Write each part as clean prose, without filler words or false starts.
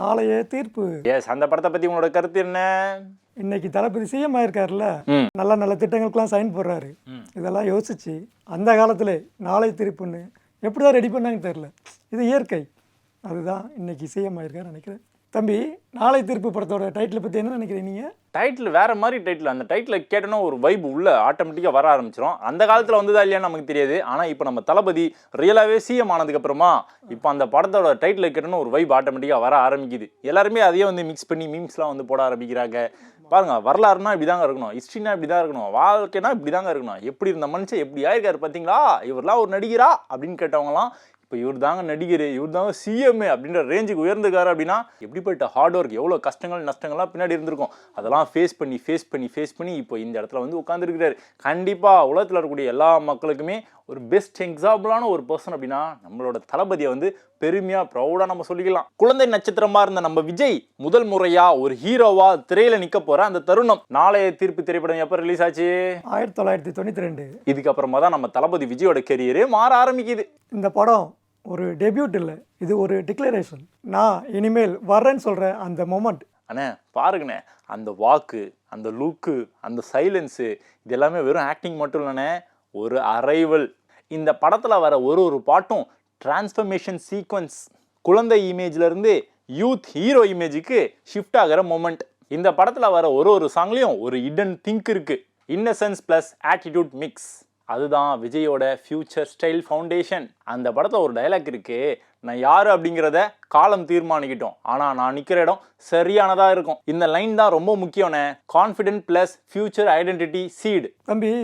நாளைய தீர்ப்பு. எஸ், அந்த படத்தை பத்தி உங்களோட கருத்து என்ன? இன்னைக்கு தளபதி சிஎம் ஆயிருக்காருல்ல, நல்ல நல்ல திட்டங்களுக்கெல்லாம் சைன் போடுறாரு. இதெல்லாம் யோசிச்சு அந்த காலத்துல நாளை தீர்ப்புன்னு எப்படிதான் ரெடி பண்ணாங்கன்னு தெரியல. இது இயற்கை. அதுதான் இன்னைக்கு சிஎம் ஆயிருக்காரு நினைக்கிறேன். தம்பி, நாளை தீர்ப்பு படத்தோட டைட்டில் பற்றி என்ன நினைக்கிறீங்க நீங்கள்? டைட்டில் வேறு மாதிரி டைட்டில். அந்த டைட்டில் கேட்டோன்னா ஒரு வைப் உள்ள ஆட்டோமேட்டிக்காக வர ஆரம்பிச்சிடும். அந்த காலத்தில் வந்ததா இல்லையான்னு நமக்கு தெரியாது. ஆனால் இப்போ நம்ம தளபதி ரியலாகவே சிஎம் ஆனதுக்கப்புறமா இப்போ அந்த படத்தோட டைட்டில் கேட்டோன்னா ஒரு வைப் ஆட்டோமேட்டிக்காக வர ஆரம்பிக்குது. எல்லாருமே அதையே வந்து மிக்ஸ் பண்ணி மீம்ஸ்லாம் வந்து போட ஆரம்பிக்கிறாங்க. பாருங்க, வரலாறுனா இப்படி தாங்க இருக்கணும், ஹிஸ்ட்ரினா இப்படி தான் இருக்கணும், வாழ்க்கைனா இப்படி தாங்க இருக்கணும். எப்படி இருந்த மனுஷன் எப்படி ஆயிருக்காரு பார்த்தீங்களா, இவரெல்லாம் ஒரு நடிகரா அப்படின்னு கேட்டவங்களாம் இப்போ இவர் தாங்க நடிகர், இவர் தாங்க சிஎம் அப்படின்ற ரேஞ்சுக்கு உயர்ந்துக்காரு. அப்படின்னா எப்படிப்பட்ட ஹார்ட் ஒர்க், எவ்வளோ கஷ்டங்கள் நஷ்டங்கள்லாம் பின்னாடி இருந்திருக்கும். அதெல்லாம் ஃபேஸ் பண்ணி இப்போ இந்த இடத்துல வந்து உட்காந்துருக்கிறாரு. கண்டிப்பாக உலகத்தில் இருக்கக்கூடிய எல்லா மக்களுக்குமே ஒரு பெஸ்ட் எக்ஸாம்பிளான ஒரு பர்சன் அப்படின்னா நம்மளோட தளபதியை வந்து பெருமையாக ப்ரௌடாக நம்ம சொல்லிக்கலாம். குழந்தை நட்சத்திரமாக இருந்த நம்ம விஜய் முதல் முறையாக ஒரு ஹீரோவா திரையில நிற்க போகிற அந்த தருணம். நாளைய தீர்ப்பு திரைப்படம் எப்போ ரிலீஸ் ஆச்சு? 1992. இதுக்கப்புறமா தான் நம்ம தளபதி விஜயோட கெரியரே மாற ஆரம்பிக்குது. இந்த படம் ஒரு டெபியூட் இல்லை, இது ஒரு டிக்ளரேஷன். நான் இனிமேல் வர்றேன்னு சொல்கிற அந்த மொமெண்ட். அண்ணே பாருங்கண்ணே, அந்த வாக்கு, அந்த லுக்கு, அந்த சைலன்ஸு, இது எல்லாமே வெறும் ஆக்டிங் மட்டும் இல்லைண்ணே, ஒரு அரைவல். இந்த படத்தில் வர ஒரு பாட்டும் டிரான்ஸ்ஃபர்மேஷன் சீக்வன்ஸ். குழந்தை இமேஜ்லேருந்து யூத் ஹீரோ இமேஜுக்கு ஷிஃப்ட் ஆகிற மொமெண்ட். இந்த படத்தில் வர ஒரு சாங்லேயும் ஒரு ஹிடன் திங்க் இருக்குது. Innocence plus attitude mix. அதுதான் விஜயோட ஃபியூச்சர் ஸ்டைல் ஃபவுண்டேஷன். அந்த படத்தில் ஒரு டைலாக் இருக்கு, நான் யார் அப்படிங்கிறத காலம் தீர்மானிக்கிட்டோம், ஆனால் நான் நிற்கிற இடம் சரியானதாக இருக்கும். இந்த லைன் தான் ரொம்ப முக்கியம்னே. Confident plus future identity seed. தம்பி,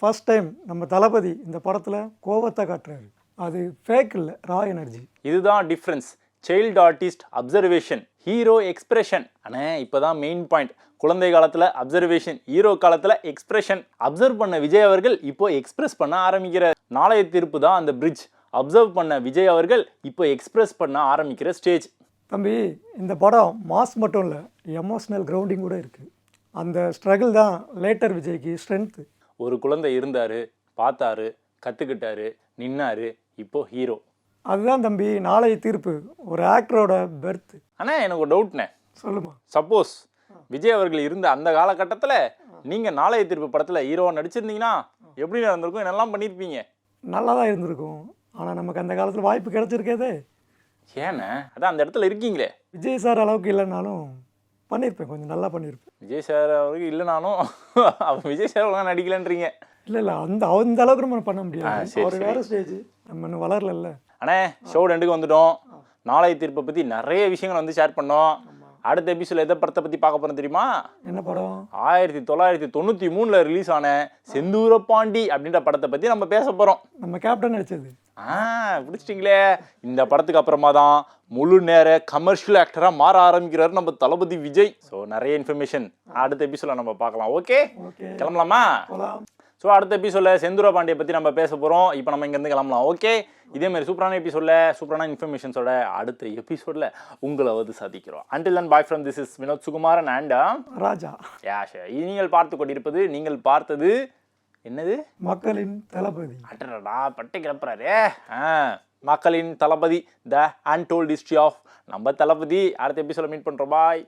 ஃபர்ஸ்ட் டைம் நம்ம தளபதி இந்த படத்தில் கோபத்தை காட்டுறாரு. அது ஃபேக் இல்லை, ரா எனர்ஜி. இதுதான் difference. Child artist observation, hero expression. அண்ணே இப்போதான் மெயின் பாயிண்ட். குழந்தை காலத்தில் அப்சர்வேஷன், ஹீரோ காலத்தில் எக்ஸ்பிரஷன். அப்சர்வ் பண்ண விஜய் அவர்கள் இப்போ எக்ஸ்பிரஸ் பண்ண ஆரம்பிக்கிற நாளைய தீர்ப்பு தான் அந்த பிரிட்ஜ். அப்சர்வ் பண்ண விஜய் அவர்கள் இப்போ எக்ஸ்பிரஸ் பண்ண ஆரம்பிக்கிற ஸ்டேஜ். தம்பி, இந்த படம் மாஸ் மட்டும் இல்லை, எமோஷ்னல் கிரவுண்டிங் கூட இருக்குது. அந்த ஸ்ட்ரகிள் தான் லேட்டர் விஜய்க்கு ஸ்ட்ரென்த்து. ஒரு குழந்தை இருந்தார், பார்த்தாரு, கற்றுக்கிட்டாரு, நின்னாரு, இப்போ ஹீரோ. அதுதான் தம்பி நாளைய தீர்ப்பு, ஒரு ஆக்டரோட பெர்த். அண்ணா எனக்கு ஒரு டவுட்ண்ணே. சொல்லுமா. சப்போஸ் விஜய் அவர்கள் இருந்த அந்த காலகட்டத்தில் நீங்கள் நாளைய தீர்ப்பு படத்தில் ஹீரோவாக நடிச்சிருந்தீங்கன்னா எப்படி நடந்திருக்கும், என்னெல்லாம் பண்ணியிருப்பீங்க? நல்லா தான் இருந்திருக்கும். ஆனால் நமக்கு அந்த காலத்தில் வாய்ப்பு கிடைச்சிருக்கேதே. ஏண்ணே, அதான் அந்த இடத்துல இருக்கீங்களே. விஜய் சார் அளவுக்கு இல்லைனாலும் பண்ணியிருப்பேன், கொஞ்சம் நல்லா பண்ணியிருப்பேன். விஜய் சார் அவருக்கு இல்லைனாலும் அவன் விஜய் சார் ஒழுங்காக நடிக்கலன்றீங்க. இல்லை அந்த அளவுக்கு நம்ம பண்ண முடியாது. அவர் வேறு ஸ்டேஜ், நம்ம இன்னும் வளரல. அண்ணே ஷோ ரெண்டுக்கு வந்துட்டோம். நாளைய தீர்ப்பை பற்றி நிறைய விஷயங்கள் வந்து ஷேர் பண்ணோம். அடுத்த எபிசோட எதை படத்தை பற்றி பார்க்க போகிறோம் தெரியுமா? என்ன படம்? 1993 ரிலீஸ் ஆன செந்தூரபாண்டி அப்படின்ற படத்தை பற்றி நம்ம பேச போகிறோம். நம்ம கேப்டன் நடிச்சது. பிடிச்சிட்டிங்களே. இந்த படத்துக்கு அப்புறமா தான் முழு நேர கமர்ஷியல் ஆக்டராக மாற ஆரம்பிக்கிறாரு நம்ம தளபதி விஜய். ஸோ நிறைய இன்ஃபர்மேஷன் அடுத்த எபிசோட நம்ம பார்க்கலாம். ஓகே, கிளம்பலாமா? ஸோ அடுத்த எபிசோடில் செந்தூரபாண்டியை பற்றி நம்ம பேச போகிறோம். இப்போ நம்ம இங்கேருந்து கிளம்பலாம். ஓகே, இதேமாதிரி சூப்பரான எபிசோடில் சூப்பரான இன்ஃபர்மேஷன்ஸோட அடுத்த எபிசோடில் உங்களை வந்து சந்திக்கிறோம். Until then bye from this is Vinod Sukumaran and Raja. நீங்கள் பார்த்து கொண்டிருப்பது, நீங்கள் பார்த்தது என்னது? மக்களின் தளபதி. அட்டடா பட்டை கிளப்புறாரு. மக்களின் தளபதி, த அன்டோல்ட் ஹிஸ்ட்ரி ஆஃப் நம்ம தளபதி. அடுத்த எபிசோட மீட் பண்ணுறோம். பாய்.